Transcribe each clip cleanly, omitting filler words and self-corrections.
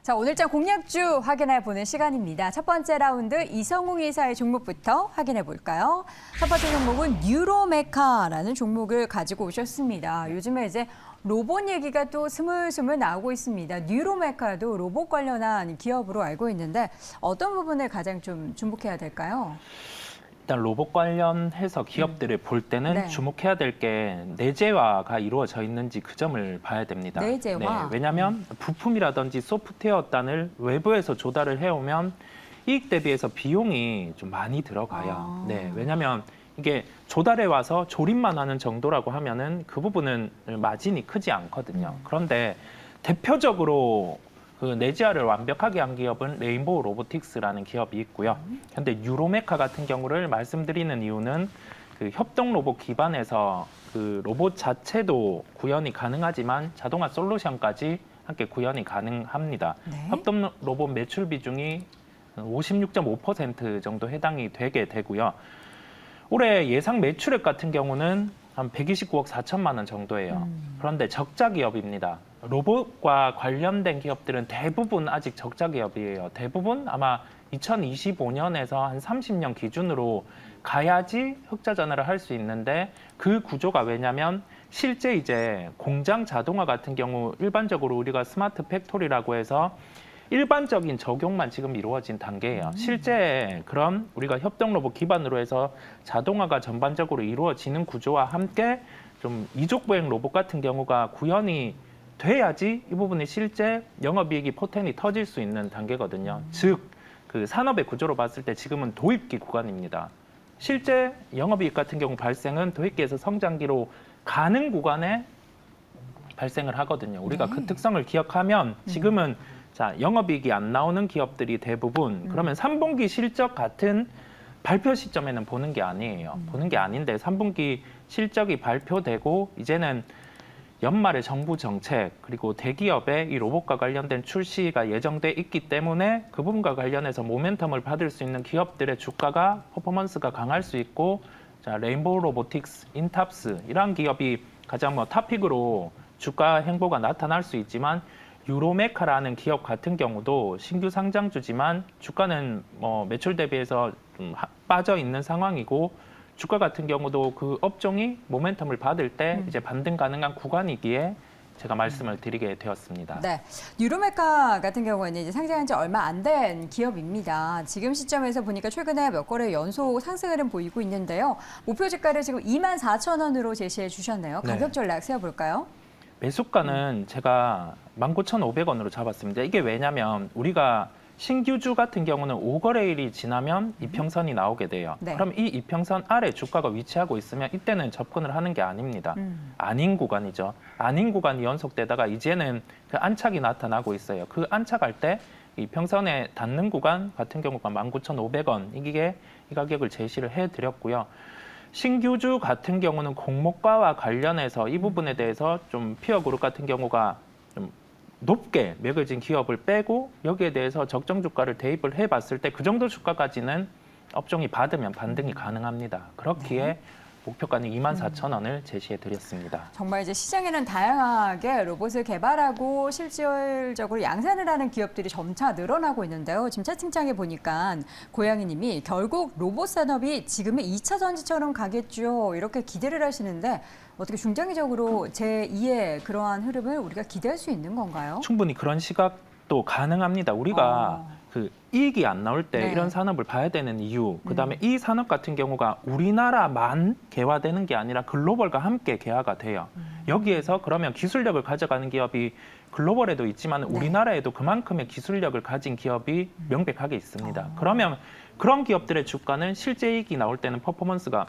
자, 오늘장 공략주 확인해 보는 시간입니다. 첫 번째 라운드 이성웅 이사의 종목부터 확인해 볼까요? 첫 번째 종목은 뉴로메카라는 종목을 가지고 오셨습니다. 요즘에 이제 로봇 얘기가 또 스물스물 나오고 있습니다. 뉴로메카도 로봇 관련한 기업으로 알고 있는데 어떤 부분을 가장 좀 주목해야 될까요? 일단 로봇 관련해서 기업들을 볼 때는 네. 주목해야 될 게 내재화가 이루어져 있는지 그 점을 봐야 됩니다. 내재화? 왜냐하면 부품이라든지 소프트웨어 단을 외부에서 조달을 해오면 이익 대비해서 비용이 좀 많이 들어가요. 왜냐하면 이게 조달해 와서 조립만 하는 정도라고 하면은 그 부분은 마진이 크지 않거든요. 그런데 대표적으로 그 내재화를 완벽하게 한 기업은 레인보우 로보틱스라는 기업이 있고요. 현대 뉴로메카 같은 경우를 말씀드리는 이유는 그 협동 로봇 기반에서 그 로봇 자체도 구현이 가능하지만 자동화 솔루션까지 함께 구현이 가능합니다. 네. 협동 로봇 매출 비중이 56.5% 정도 해당이 되게 되고요. 올해 예상 매출액 같은 경우는 한 129억 4천만 원 정도예요. 그런데 적자 기업입니다. 로봇과 관련된 기업들은 대부분 아직 적자 기업이에요. 대부분 아마 2025년에서 한 30년 기준으로 가야지 흑자 전환을 할 수 있는데 그 구조가 왜냐면 실제 이제 공장 자동화 같은 경우 일반적으로 우리가 스마트 팩토리라고 해서 일반적인 적용만 지금 이루어진 단계예요. 실제 그런 우리가 협동 로봇 기반으로 해서 자동화가 전반적으로 이루어지는 구조와 함께 좀 이족보행 로봇 같은 경우가 구현이 돼야지 이 부분이 실제 영업이익이 포텐이 터질 수 있는 단계거든요. 즉, 그 산업의 구조로 봤을 때 지금은 도입기 구간입니다. 실제 영업이익 같은 경우 발생은 도입기에서 성장기로 가는 구간에 발생을 하거든요. 우리가 그 특성을 기억하면 지금은 자, 영업이익이 안 나오는 기업들이 대부분 그러면 3분기 실적 같은 발표 시점에는 보는 게 아니에요. 보는 게 아닌데 3분기 실적이 발표되고 이제는 연말에 정부 정책 그리고 대기업의 이 로봇과 관련된 출시가 예정돼 있기 때문에 그 부분과 관련해서 모멘텀을 받을 수 있는 기업들의 주가가 퍼포먼스가 강할 수 있고 자, 레인보우 로보틱스, 인탑스 이런 기업이 가장 탑픽으로 주가 행보가 나타날 수 있지만 유로메카라는 기업 같은 경우도 신규 상장주지만 주가는 매출 대비해서 좀 빠져 있는 상황이고 주가 같은 경우도 그 업종이 모멘텀을 받을 때 이제 반등 가능한 구간이기에 제가 말씀을 드리게 되었습니다. 네, 뉴로메카 같은 경우에는 이제 상장한 지 얼마 안 된 기업입니다. 지금 시점에서 보니까 최근에 몇 거래 연속 상승 흐름 보이고 있는데요. 목표 주가를 지금 24,000원으로 제시해 주셨네요. 가격 전략 세워볼까요? 매수가는 제가 19,500원으로 잡았습니다. 이게 왜냐면 우리가 신규주 같은 경우는 5거래일이 지나면 이평선이 나오게 돼요. 네. 그럼 이 이평선 아래 주가가 위치하고 있으면 이때는 접근을 하는 게 아닙니다. 아닌 구간이죠. 아닌 구간이 연속되다가 이제는 그 안착이 나타나고 있어요. 그 안착할 때 이평선에 닿는 구간 같은 경우가 19,500원 이게 이 가격을 제시를 해드렸고요. 신규주 같은 경우는 공모가와 관련해서 이 부분에 대해서 좀 피어그룹 같은 경우가 좀 높게 매겨진 기업을 빼고 여기에 대해서 적정 주가를 대입을 해봤을 때 그 정도 주가까지는 업종이 받으면 반등이 가능합니다. 그렇기에 목표가는 24,000원을 제시해드렸습니다. 정말 이제 시장에는 다양하게 로봇을 개발하고 실질적으로 양산을 하는 기업들이 점차 늘어나고 있는데요. 지금 채팅창에 보니까 고양이님이 결국 로봇 산업이 지금의 2차 전지처럼 가겠죠. 이렇게 기대를 하시는데 어떻게 중장기적으로 제2의 그러한 흐름을 우리가 기대할 수 있는 건가요? 충분히 그런 시각도 가능합니다. 우리가 그 이익이 안 나올 때 이런 산업을 봐야 되는 이유, 그다음에 이 산업 같은 경우가 우리나라만 개화되는 게 아니라 글로벌과 함께 개화가 돼요. 여기에서 그러면 기술력을 가져가는 기업이 글로벌에도 있지만 우리나라에도 그만큼의 기술력을 가진 기업이 명백하게 있습니다. 그러면 그런 기업들의 주가는 실제 이익이 나올 때는 퍼포먼스가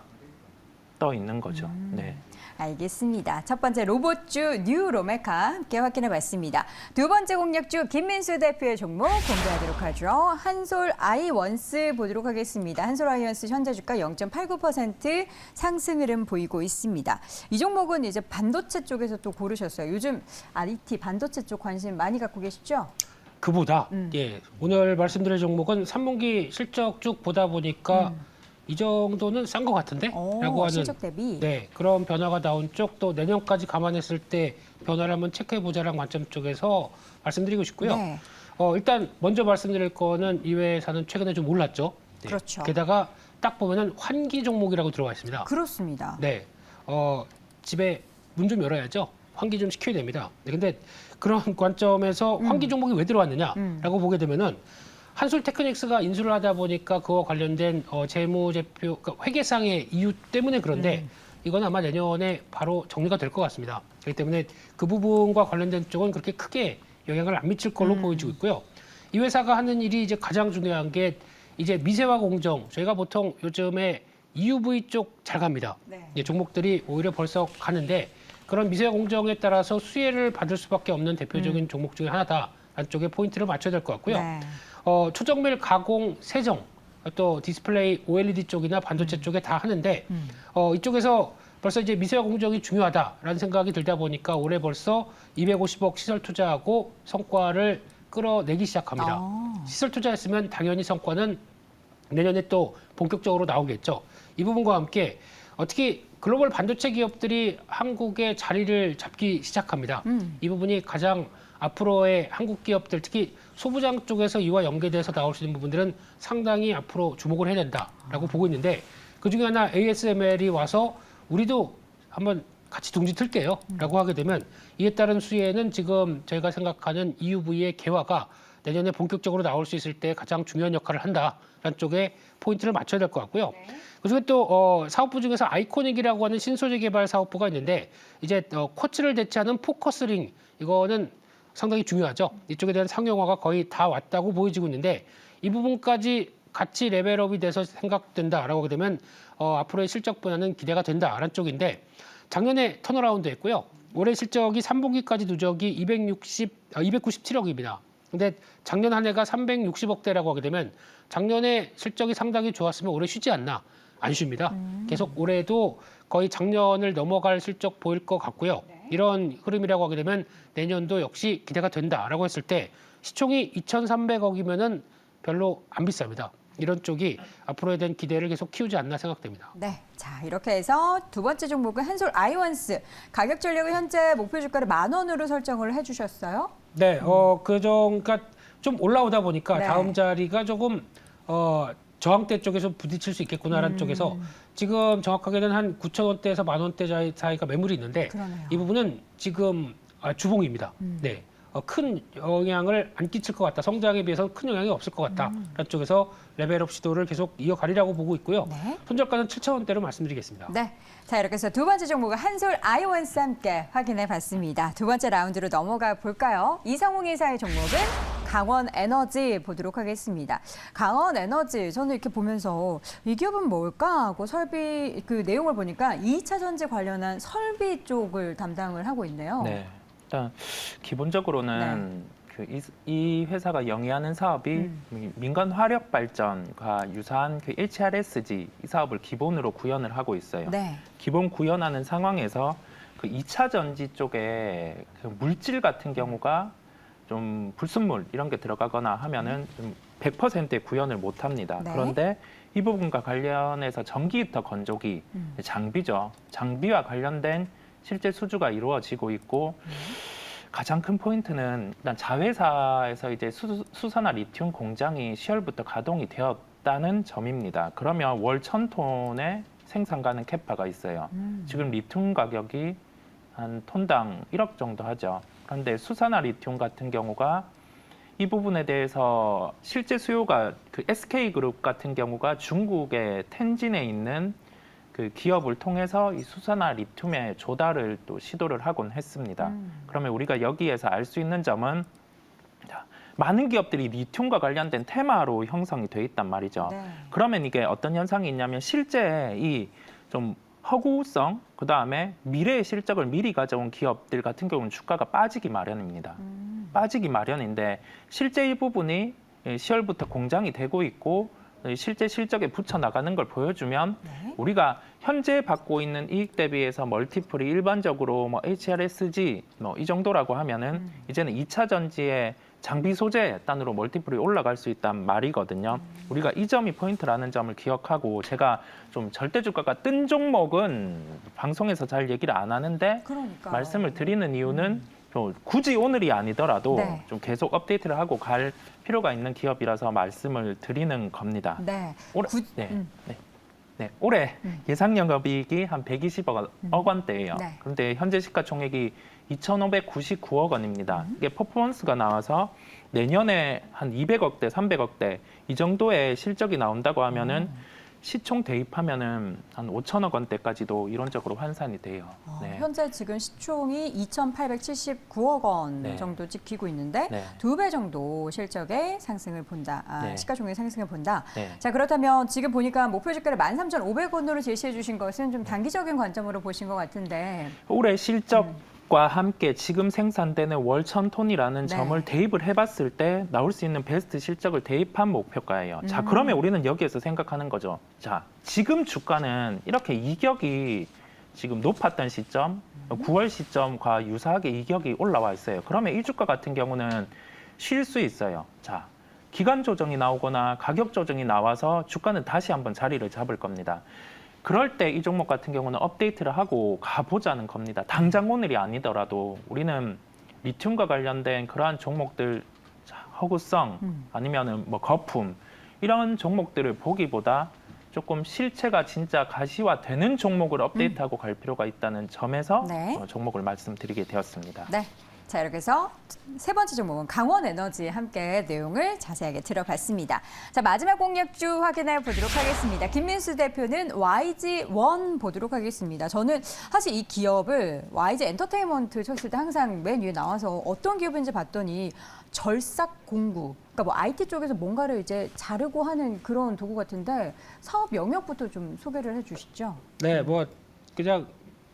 떠 있는 거죠. 네. 알겠습니다. 첫 번째 로봇주 뉴로메카 함께 확인해 봤습니다. 두 번째 공략주 김민수 대표의 종목 공개하도록 하죠. 한솔 아이원스 보도록 하겠습니다. 한솔 아이원스 현재 주가 0.89% 상승 흐름 보이고 있습니다. 이 종목은 이제 반도체 쪽에서 또 고르셨어요. 요즘 IT 반도체 쪽 관심 많이 갖고 계시죠? 그보다 오늘 말씀드릴 종목은 3분기 실적 쭉 보다 보니까 이 정도는 싼 것 같은데? 라고 하는 실적 대비. 그런 변화가 나온 쪽 또 내년까지 감안했을 때 변화를 한번 체크해보자라는 관점 쪽에서 말씀드리고 싶고요. 일단 먼저 말씀드릴 거는 이 회사는 최근에 좀 올랐죠. 네. 그렇죠. 게다가 딱 보면은 환기 종목이라고 들어가 있습니다. 그렇습니다. 네. 집에 문 좀 열어야죠. 환기 좀 시켜야 됩니다. 네, 근데 그런 관점에서 환기 종목이 왜 들어왔느냐라고 보게 되면은 한솔 테크닉스가 인수를 하다 보니까 그와 관련된 재무제표, 그러니까 회계상의 이유 때문에 그런데 이건 아마 내년에 바로 정리가 될 것 같습니다. 그렇기 때문에 그 부분과 관련된 쪽은 그렇게 크게 영향을 안 미칠 걸로 보여지고 있고요. 이 회사가 하는 일이 이제 가장 중요한 게 이제 미세화 공정. 저희가 보통 요즘에 EUV 쪽 잘 갑니다. 네. 이제 종목들이 오히려 벌써 가는데 그런 미세화 공정에 따라서 수혜를 받을 수밖에 없는 대표적인 종목 중에 하나다. 안쪽에 포인트를 맞춰야 될 것 같고요. 네. 초정밀 가공, 세정, 또 디스플레이 OLED 쪽이나 반도체 쪽에 다 하는데 이쪽에서 벌써 이제 미세화 공정이 중요하다라는 생각이 들다 보니까 올해 벌써 250억 시설 투자하고 성과를 끌어내기 시작합니다. 시설 투자했으면 당연히 성과는 내년에 또 본격적으로 나오겠죠. 이 부분과 함께 특히 글로벌 반도체 기업들이 한국의 자리를 잡기 시작합니다. 이 부분이 가장 앞으로의 한국 기업들, 특히 소부장 쪽에서 이와 연계돼서 나올 수 있는 부분들은 상당히 앞으로 주목을 해야 된다라고 보고 있는데 그중에 하나 ASML이 와서 우리도 한번 같이 둥지 틀게요 라고 하게 되면 이에 따른 수혜는 지금 저희가 생각하는 EUV의 개화가 내년에 본격적으로 나올 수 있을 때 가장 중요한 역할을 한다라는 쪽에 포인트를 맞춰야 될 것 같고요. 그중에 또 사업부 중에서 아이코닉이라고 하는 신소재 개발 사업부가 있는데 이제 쿼츠를 대체하는 포커스링 이거는 상당히 중요하죠. 이쪽에 대한 상용화가 거의 다 왔다고 보여지고 있는데 이 부분까지 같이 레벨업이 돼서 생각된다라고 하게 되면 앞으로의 실적 분야는 기대가 된다라는 쪽인데 작년에 턴어라운드 했고요. 올해 실적이 3분기까지 누적이 297억입니다. 근데 작년 한 해가 360억대라고 하게 되면 작년에 실적이 상당히 좋았으면 올해 쉬지 않나? 안 쉽니다. 계속 올해도 거의 작년을 넘어갈 실적 보일 것 같고요. 이런 흐름이라고 하게 되면 내년도 역시 기대가 된다라고 했을 때 시총이 2,300억이면은 별로 안 비쌉니다. 이런 쪽이 앞으로에 대한 기대를 계속 키우지 않나 생각됩니다. 네, 자 이렇게 해서 두 번째 종목은 한솔 아이원스 가격 전략을 현재 목표 주가를 10,000원으로 설정을 해주셨어요. 네, 그러니까 좀 올라오다 보니까 네. 다음 자리가 조금 저항대 쪽에서 부딪힐 수 있겠구나라는 쪽에서 지금 정확하게는 한 9,000원대에서 10,000원대 사이가 매물이 있는데 그러네요. 이 부분은 지금 주봉입니다. 네. 큰 영향을 안 끼칠 것 같다. 성장에 비해서는 큰 영향이 없을 것 같다. 라는 쪽에서 레벨업 시도를 계속 이어가리라고 보고 있고요. 네. 손절가는 7,000원대로 말씀드리겠습니다. 네, 자 이렇게 해서 두 번째 종목은 한솔 아이원스 함께 확인해 봤습니다. 두 번째 라운드로 넘어가 볼까요? 이성웅 이사의 종목은 강원 에너지 보도록 하겠습니다. 강원 에너지 저는 이렇게 보면서 이 기업은 뭘까 하고 설비 그 내용을 보니까 2차 전지 관련한 설비 쪽을 담당을 하고 있네요. 네. 일단 기본적으로는 이 회사가 영위하는 사업이 민간 화력 발전과 유사한 그 HRSG 이 사업을 기본으로 구현을 하고 있어요. 네. 기본 구현하는 상황에서 그 2차 전지 쪽에 그 물질 같은 경우가 좀 불순물 이런 게 들어가거나 하면은 좀 100%의 구현을 못 합니다. 네. 그런데 이 부분과 관련해서 전기 히터 건조기 장비죠. 장비와 관련된 실제 수주가 이루어지고 있고 가장 큰 포인트는 일단 자회사에서 이제 수산화 리튬 공장이 10월부터 가동이 되었다는 점입니다. 그러면 월 1,000톤의 생산 가능 캐파가 있어요. 지금 리튬 가격이 한 톤당 1억 정도 하죠. 그런데 수산화 리튬 같은 경우가 이 부분에 대해서 실제 수요가 그 SK그룹 같은 경우가 중국의 텐진에 있는 그 기업을 통해서 이 수산화 리튬의 조달을 또 시도를 하곤 했습니다. 그러면 우리가 여기에서 알 수 있는 점은 많은 기업들이 리튬과 관련된 테마로 형성이 돼 있단 말이죠. 네. 그러면 이게 어떤 현상이 있냐면 실제 이 좀 허구성 그다음에 미래의 실적을 미리 가져온 기업들 같은 경우는 주가가 빠지기 마련입니다. 빠지기 마련인데 실제 이 부분이 10월부터 공장이 되고 있고 실제 실적에 붙여 나가는 걸 보여주면 네. 우리가 현재 받고 있는 이익 대비해서 멀티플이 일반적으로 뭐 HRSG 뭐 이 정도라고 하면은 이제는 2차 전지의 장비 소재 단으로 멀티플이 올라갈 수 있단 말이거든요. 우리가 이 점이 포인트라는 점을 기억하고 제가 좀 절대 주가가 뜬 종목은 방송에서 잘 얘기를 안 하는데 그러니까 말씀을 드리는 이유는 좀 굳이 오늘이 아니더라도 네. 좀 계속 업데이트를 하고 갈 필요가 있는 기업이라서 말씀을 드리는 겁니다. 네. 올해, 올해 예상 영업이익이 한 120억 원대예요. 네. 그런데 현재 시가총액이 2,599억 원입니다. 이게 퍼포먼스가 나와서 내년에 한 200억대, 300억대 이 정도의 실적이 나온다고 하면은 시총 대입하면은 한 5천억 원대까지도 이론적으로 환산이 돼요. 네. 현재 지금 시총이 2,879억 원 네. 정도 찍히고 있는데 네. 2배 정도 실적의 상승을 본다. 네. 시가총액 상승을 본다. 네. 자, 그렇다면 지금 보니까 목표 주가를 13,500원으로 제시해 주신 것은 좀 단기적인 관점으로 보신 것 같은데. 올해 실적과 함께 지금 생산되는 월 1000톤이라는 네. 점을 대입을 해봤을 때 나올 수 있는 베스트 실적을 대입한 목표가예요. 자, 그러면 우리는 여기에서 생각하는 거죠. 자, 지금 주가는 이렇게 이격이 지금 높았던 시점, 9월 시점과 유사하게 이격이 올라와 있어요. 그러면 이 주가 같은 경우는 쉴 수 있어요. 자, 기간 조정이 나오거나 가격 조정이 나와서 주가는 다시 한번 자리를 잡을 겁니다. 그럴 때 이 종목 같은 경우는 업데이트를 하고 가보자는 겁니다. 당장 오늘이 아니더라도 우리는 리튬과 관련된 그러한 종목들, 허구성 아니면은 뭐 거품 이런 종목들을 보기보다 조금 실체가 진짜 가시화되는 종목을 업데이트하고 갈 필요가 있다는 점에서 네. 종목을 말씀드리게 되었습니다. 네. 자, 이렇게 해서 세 번째 종목은 강원에너지 함께 내용을 자세하게 들어봤습니다. 자, 마지막 공략주 확인해 보도록 하겠습니다. 김민수 대표는 YG1 보도록 하겠습니다. 저는 사실 이 기업을 YG 엔터테인먼트 쳤을 때 항상 맨 위에 나와서 어떤 기업인지 봤더니 절삭공구, 그러니까 뭐 IT 쪽에서 뭔가를 이제 자르고 하는 그런 도구 같은데 사업 영역부터 좀 소개를 해주시죠. 네, 뭐 그냥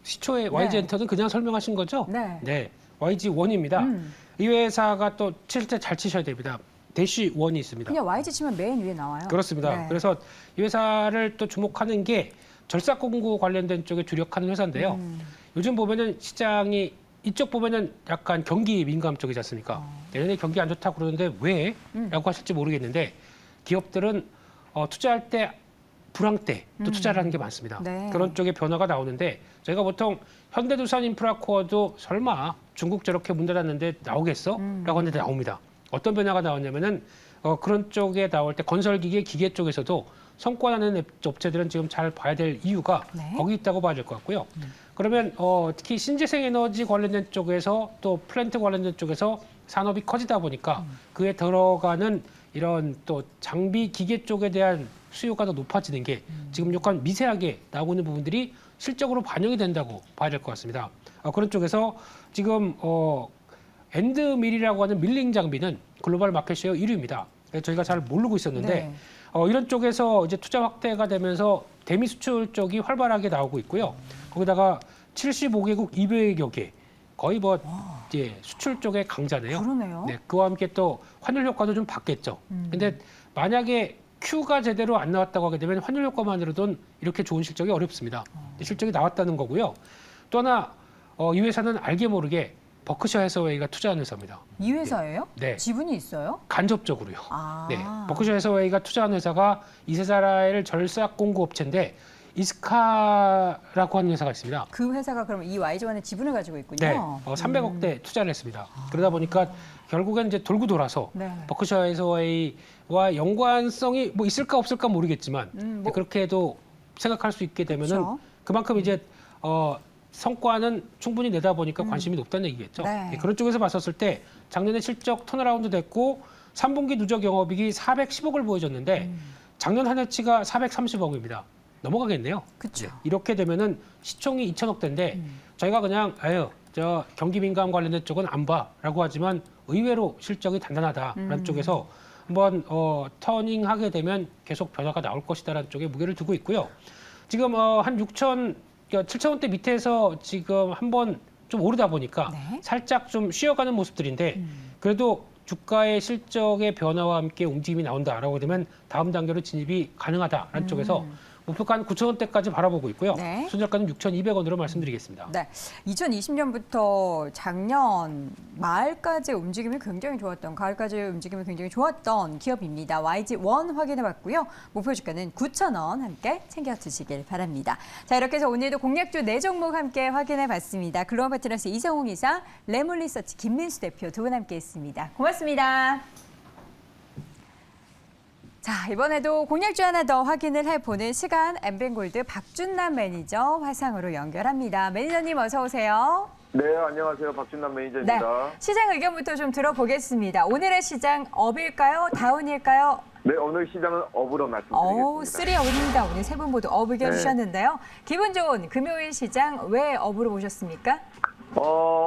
시초에 YG 엔터는 그냥 설명하신 거죠? 네. YG1입니다. 이 회사가 또 칠 때 잘 치셔야 됩니다. 대시 1이 있습니다. 그냥 YG 치면 맨 위에 나와요. 그렇습니다. 네. 그래서 이 회사를 또 주목하는 게 절삭공구 관련된 쪽에 주력하는 회사인데요. 요즘 보면은 시장이 이쪽 보면은 약간 경기 민감 쪽이지 않습니까? 내년에 경기 안 좋다고 그러는데 왜? 라고 하실지 모르겠는데 기업들은 투자할 때 불황 때 또 투자를 하는 게 많습니다. 네. 그런 쪽에 변화가 나오는데 저희가 보통 현대두산 인프라코어도 설마 중국 저렇게 문 닫았는데 나오겠어? 라고 하는데 나옵니다. 어떤 변화가 나왔냐면은 그런 쪽에 나올 때 건설기계, 기계 쪽에서도 성과나는 업체들은 지금 잘 봐야 될 이유가 네. 거기 있다고 봐야 될 것 같고요. 그러면 특히 신재생 에너지 관련된 쪽에서 또 플랜트 관련된 쪽에서 산업이 커지다 보니까 그에 들어가는 이런 또 장비 기계 쪽에 대한 수요가 더 높아지는 게 지금 약간 미세하게 나오는 부분들이 실적으로 반영이 된다고 봐야 될 것 같습니다. 그런 쪽에서 지금 엔드밀이라고 하는 밀링 장비는 글로벌 마켓쉐어 1위입니다. 저희가 잘 모르고 있었는데 네. 이런 쪽에서 이제 투자 확대가 되면서 대미 수출 쪽이 활발하게 나오고 있고요. 거기다가 75개국 200여 개 거의 뭐 이제 수출 쪽의 강자네요. 그러네요. 네, 그와 함께 또 환율 효과도 좀 받겠죠. 근데 만약에 Q가 제대로 안 나왔다고 하게 되면 환율 효과만으로도 이렇게 좋은 실적이 어렵습니다. 실적이 나왔다는 거고요. 또 하나 이 회사는 알게 모르게 버크셔 해서웨이가 투자한 회사입니다. 이 회사예요? 네. 지분이 있어요? 간접적으로요. 아. 네, 버크셔 해서웨이가 투자한 회사가 이세사라엘 절삭 공구 업체인데 이스카라고 하는 회사가 있습니다. 그 회사가 그럼 이 YG1의 지분을 가지고 있군요. 네, 300억대 투자를 했습니다. 그러다 보니까 결국엔 이제 돌고 돌아서 네. 버크셔 해서웨이와 연관성이 뭐 있을까 없을까 모르겠지만 뭐- 그렇게 해도 생각할 수 있게 되면은 그렇죠. 그만큼 이제 성과는 충분히 내다 보니까 관심이 높다는 얘기겠죠. 네. 예, 그런 쪽에서 봤었을 때 작년에 실적 턴어라운드 됐고 3분기 누적 영업이익이 410억을 보여줬는데 작년 한 해치가 430억입니다. 넘어가겠네요. 그쵸. 네, 이렇게 되면은 시총이 2천억대인데 저희가 그냥 저 경기 민감 관련된 쪽은 안 봐라고 하지만 의외로 실적이 단단하다라는 쪽에서 한번 터닝하게 되면 계속 변화가 나올 것이다라는 쪽에 무게를 두고 있고요. 지금 한 7,000원대 밑에서 지금 한번 좀 오르다 보니까 네. 살짝 좀 쉬어가는 모습들인데 그래도 주가의 실적의 변화와 함께 움직임이 나온다라고 되면 다음 단계로 진입이 가능하다라는 쪽에서 목표가는 9,000원대까지 바라보고 있고요. 네. 순저가는 6,200원으로 말씀드리겠습니다. 네, 2020년부터 작년 말까지 움직임이 굉장히 좋았던, 가을까지 움직임이 굉장히 좋았던 기업입니다. YG1 확인해봤고요. 목표 주가는 9,000원 함께 챙겨주시길 바랍니다. 자, 이렇게 해서 오늘도 공략주 4종목 함께 확인해봤습니다. 글로벌 파트너스 이성웅 이사, 레몬리서치 김민수 대표 두 분 함께했습니다. 고맙습니다. 자, 이번에도 공략주 하나 더 확인을 해보는 시간, 엠벤골드 박준남 매니저 화상으로 연결합니다. 매니저님 어서 오세요. 네, 안녕하세요. 박준남 매니저입니다. 네, 시장 의견부터 좀 들어보겠습니다. 오늘의 시장 업일까요? 다운일까요? 네, 오늘 시장은 업으로 말씀드리겠습니다. 3업입니다. 오늘 세 분 모두 업 의견 네. 주셨는데요. 기분 좋은 금요일 시장 왜 업으로 보셨습니까?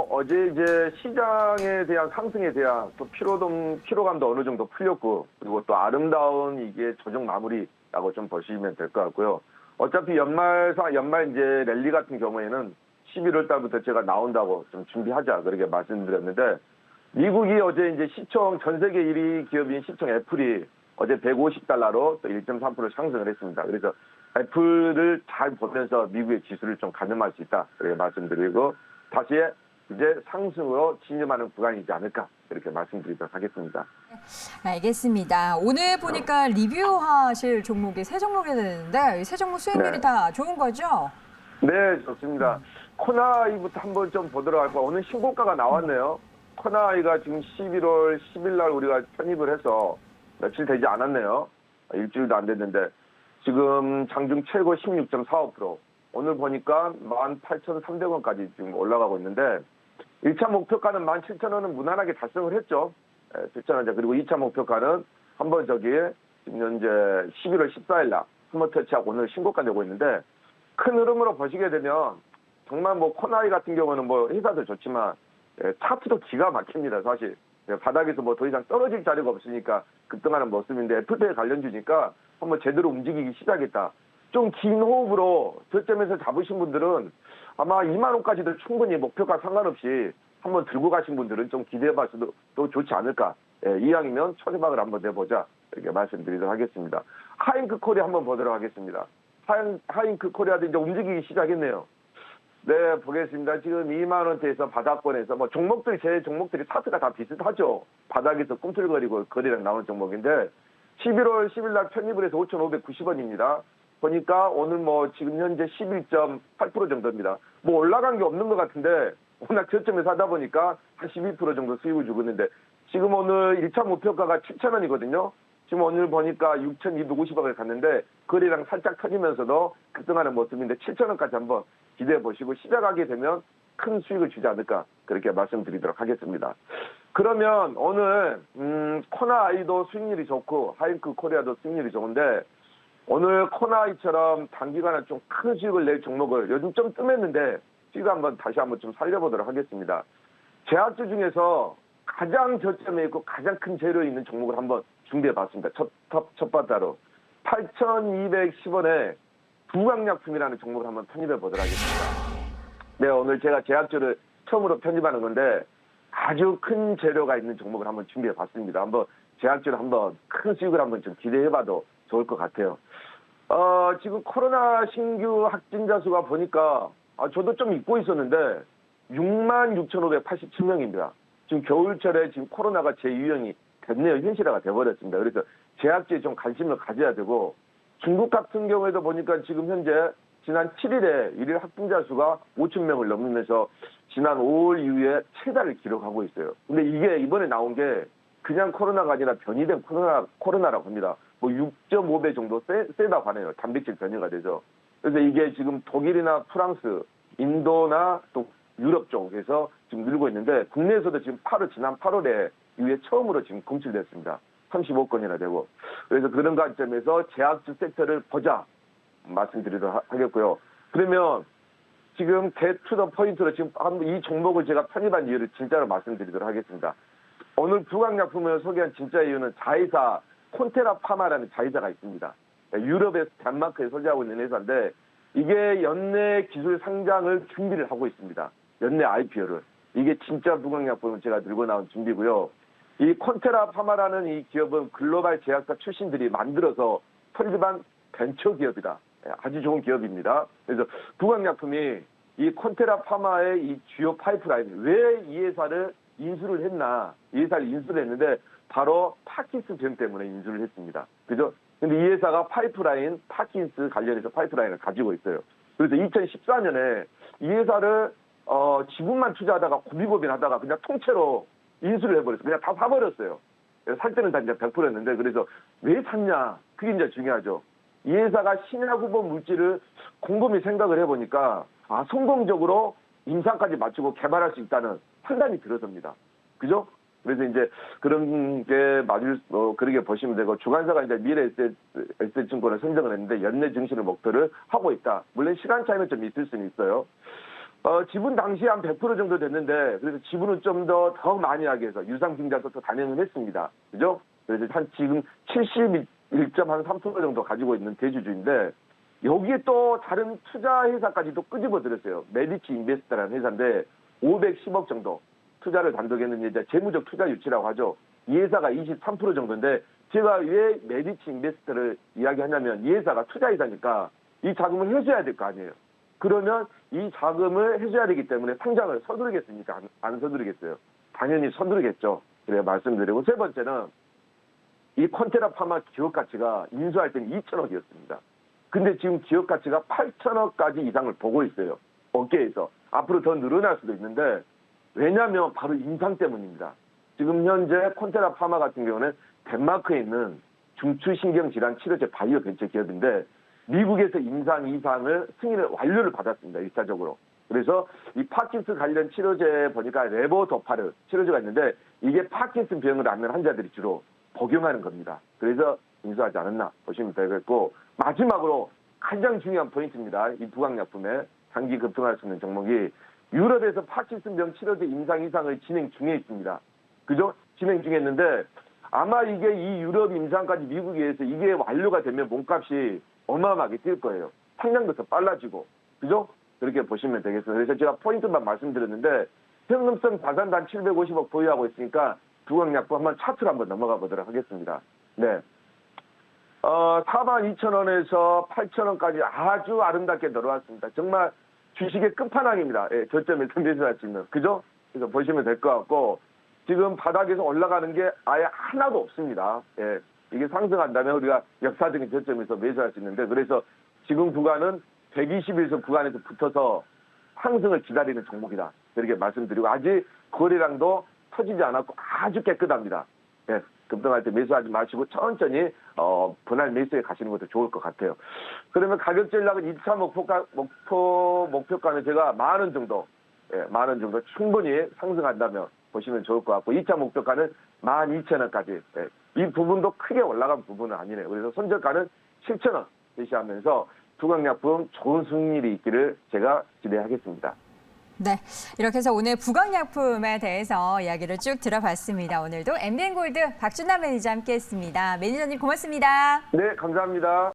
어제 이제 시장에 대한 상승에 대한 또 피로감도 어느 정도 풀렸고, 그리고 또 아름다운 이게 조정 마무리라고 좀 보시면 될 것 같고요. 어차피 연말 이제 랠리 같은 경우에는 11월 달부터 제가 나온다고 좀 준비하자 그렇게 말씀드렸는데, 미국이 어제 이제 전 세계 1위 기업인 시총 애플이 어제 $150로 또 1.3% 상승을 했습니다. 그래서 애플을 잘 보면서 미국의 지수를 좀 가늠할 수 있다 그렇게 말씀드리고, 다시 이제 상승으로 진입하는 구간이지 않을까 이렇게 말씀드리도록 하겠습니다. 알겠습니다. 오늘 보니까 리뷰하실 종목이 세 종목이 되는데 이 세 종목 수익률이 네. 다 좋은 거죠? 네, 좋습니다. 코나이부터 한번 좀 보도록 할까. 오늘 신고가가 나왔네요. 코나이가 지금 11월 10일 날 우리가 편입을 해서 며칠 되지 않았네요. 일주일도 안 됐는데 지금 장중 최고 16.45%. 오늘 보니까 18,300원까지 지금 올라가고 있는데 1차 목표가는 17,000원은 무난하게 달성을 했죠. 7,000원. 그리고 2차 목표가는 한번 지금 현재 11월 14일 날 한번 터치하고 오늘 신고가 내고 있는데, 큰 흐름으로 보시게 되면 정말 뭐 코나이 같은 경우는 뭐 회사도 좋지만 차트도 기가 막힙니다. 사실 바닥에서 뭐 더 이상 떨어질 자리가 없으니까 급등하는 모습인데, 애플페이 관련주니까 한번 제대로 움직이기 시작했다. 좀 긴 호흡으로 저점에서 잡으신 분들은 아마 2만 원까지도 충분히 목표가 상관없이 한번 들고 가신 분들은 좀 기대해봐서도 또 좋지 않을까. 이왕이면 초대박을 한번 내보자 이렇게 말씀드리도록 하겠습니다. 하잉크 코리아 한번 보도록 하겠습니다. 하잉크 코리아도 이제 움직이기 시작했네요. 네, 보겠습니다. 지금 2만 원대에서 바닥권에서 뭐 종목들이 제 종목들이 차트가 다 비슷하죠. 바닥에서 꿈틀거리고 거래량 나오는 종목인데 11월 10일 날 편입을 해서 5,590원입니다. 보니까 오늘 뭐 지금 현재 11.8% 정도입니다. 뭐 올라간 게 없는 것 같은데 워낙 저점에 사다 보니까 한 12% 정도 수익을 주고 있는데, 지금 오늘 1차 목표가가 7,000원이거든요. 지금 오늘 보니까 6,250원을 갔는데 거래량 살짝 터지면서도 급등하는 모습인데 7,000원까지 한번 기대해 보시고 시작하게 되면 큰 수익을 주지 않을까 그렇게 말씀드리도록 하겠습니다. 그러면 오늘 코나아이도 수익률이 좋고 하잉크 코리아도 수익률이 좋은데, 오늘 코나아이처럼 단기간에 좀 큰 수익을 낼 종목을 요즘 좀 뜸했는데 수익 한번 다시 한번 좀 살려보도록 하겠습니다. 제약주 중에서 가장 저점에 있고 가장 큰 재료에 있는 종목을 한번 준비해봤습니다. 첫 바다로 8,210원에 부강약품이라는 종목을 한번 편입해보도록 하겠습니다. 네, 오늘 제가 제약주를 처음으로 편입하는 건데 아주 큰 재료가 있는 종목을 한번 준비해봤습니다. 한번 제약주를 한번 큰 수익을 한번 좀 기대해봐도 좋을 것 같아요. 지금 코로나 신규 확진자 수가 보니까 저도 좀 잊고 있었는데 66,587명입니다. 지금 겨울철에 지금 코로나가 재유행이 됐네요. 현실화가 돼버렸습니다. 그래서 제약주에 좀 관심을 가져야 되고, 중국 같은 경우에도 보니까 지금 현재 지난 7일에 일일 확진자 수가 5,000명을 넘으면서 지난 5월 이후에 최다를 기록하고 있어요. 근데 이게 이번에 나온 게 그냥 코로나가 아니라 변이된 코로나라고 합니다. 뭐 6.5배 정도 세다고 하네요. 단백질 변이가 돼서. 그래서 이게 지금 독일이나 프랑스, 인도나 또 유럽 쪽에서 지금 늘고 있는데, 국내에서도 지금 지난 8월에 이후에 처음으로 지금 검출됐습니다. 35건이나 되고. 그래서 그런 관점에서 제약주 섹터를 보자 말씀드리도록 하겠고요. 그러면 지금 개투더 포인트로 지금 이 종목을 제가 편입한 이유를 진짜로 말씀드리도록 하겠습니다. 오늘 부강약품을 소개한 진짜 이유는 자회사 콘테라 파마라는 자회사가 있습니다. 유럽에서 덴마크에 소재하고 있는 회사인데 이게 연내 기술 상장을 준비를 하고 있습니다. 연내 IPO를. 이게 진짜 부강약품을 제가 들고 나온 준비고요. 이 콘테라 파마라는 이 기업은 글로벌 제약사 출신들이 만들어서 설립한 벤처 기업이다. 아주 좋은 기업입니다. 그래서 부강약품이 이 콘테라 파마의 이 주요 파이프라인, 왜 이 회사를 인수를 했나, 이 회사를 인수를 했는데 바로 파킨슨 병 때문에 인수를 했습니다. 그죠? 근데 이 회사가 파이프라인, 파킨슨 관련해서 파이프라인을 가지고 있어요. 그래서 2014년에 이 회사를 지분만 투자하다가 고민하다가 그냥 통째로 인수를 해버렸어요. 그냥 다 사버렸어요. 살 때는 다 이제 100%였는데, 그래서 왜 샀냐? 그게 이제 중요하죠. 이 회사가 신약 후보 물질을 곰곰이 생각을 해보니까, 성공적으로 임상까지 마치고 개발할 수 있다는 판단이 들어섭니다. 그죠? 그래서 이제 그런 게 그렇게 보시면 되고, 주관사가 이제 미래에셋증권을 선정을 했는데, 연내 증시를 목표를 하고 있다. 물론 시간 차이는 좀 있을 수는 있어요. 지분 당시에 한 100% 정도 됐는데, 그래서 지분은 좀 더 많이 하기 위해서 유상증자서도 단행을 했습니다. 그죠? 그래서 한 지금 71.3% 정도 가지고 있는 대주주인데, 여기에 또 다른 투자 회사까지도 끄집어 들었어요. 메디치 인베스트라는 회사인데, 510억 정도 투자를 단독했는데, 이제 재무적 투자 유치라고 하죠. 이 회사가 23% 정도인데, 제가 왜 메디치 인베스트를 이야기하냐면, 이 회사가 투자 회사니까 이 자금을 회수해야 될 거 아니에요. 그러면 이 자금을 회수해야 되기 때문에 상장을 서두르겠습니까? 안 서두르겠어요? 당연히 서두르겠죠. 그래 말씀드리고, 세 번째는 이 콘테라 파마 기업 가치가 인수할 때는 2천억이었습니다. 근데 지금 기업 가치가 8천억까지 이상을 보고 있어요. 업계에서. 앞으로 더 늘어날 수도 있는데, 왜냐하면 바로 임상 때문입니다. 지금 현재 콘테라 파마 같은 경우는 덴마크에 있는 중추신경질환 치료제 바이오 벤처 기업인데, 미국에서 임상 2상을 승인을 완료를 받았습니다. 1차적으로. 그래서 이 파킨슨 관련 치료제 보니까 레보도파르 치료제가 있는데, 이게 파킨슨 병을 앓는 환자들이 주로 복용하는 겁니다. 그래서 인수하지 않았나 보시면 되겠고, 마지막으로 가장 중요한 포인트입니다. 이 부강약품에 단기 급등할 수 있는 종목이 유럽에서 파킨슨병 치료제 임상 2상을 진행 중에 있습니다. 그죠? 진행 중에 있는데, 아마 이게 이 유럽 임상까지 미국에 의해서 이게 완료가 되면 몸값이 어마어마하게 뛸 거예요. 상장도 더 빨라지고. 그죠? 그렇게 보시면 되겠어요. 그래서 제가 포인트만 말씀드렸는데, 현금성 자산단 750억 보유하고 있으니까 부강약품 한번 차트로 한번 넘어가 보도록 하겠습니다. 네. 42,000원에서 8,000원까지 아주 아름답게 내려왔습니다. 정말 주식의 끝판왕입니다. 예, 저점에서 매수할 수 있는. 그죠? 그래서 보시면 될 것 같고, 지금 바닥에서 올라가는 게 아예 하나도 없습니다. 예, 이게 상승한다면 우리가 역사적인 저점에서 매수할 수 있는데, 그래서 지금 구간은 121선 구간에서 붙어서 상승을 기다리는 종목이다. 이렇게 말씀드리고, 아직 거래량도 터지지 않았고 아주 깨끗합니다. 예, 급등할 때 매수하지 마시고 천천히 분할 매수에 가시는 것도 좋을 것 같아요. 그러면 가격 전략은 2차 목표가는 제가 10,000원 정도, 예, 10,000원 정도 충분히 상승한다면 보시면 좋을 것 같고, 2차 목표가는 12,000원까지. 예, 이 부분도 크게 올라간 부분은 아니네요. 그래서 손절가는 7,000원 제시하면서 부강약품 좋은 수익률이 있기를 제가 기대하겠습니다. 네, 이렇게 해서 오늘 부강약품에 대해서 이야기를 쭉 들어봤습니다. 오늘도 MBN골드 박준남 매니저 함께했습니다. 매니저님 고맙습니다. 네, 감사합니다.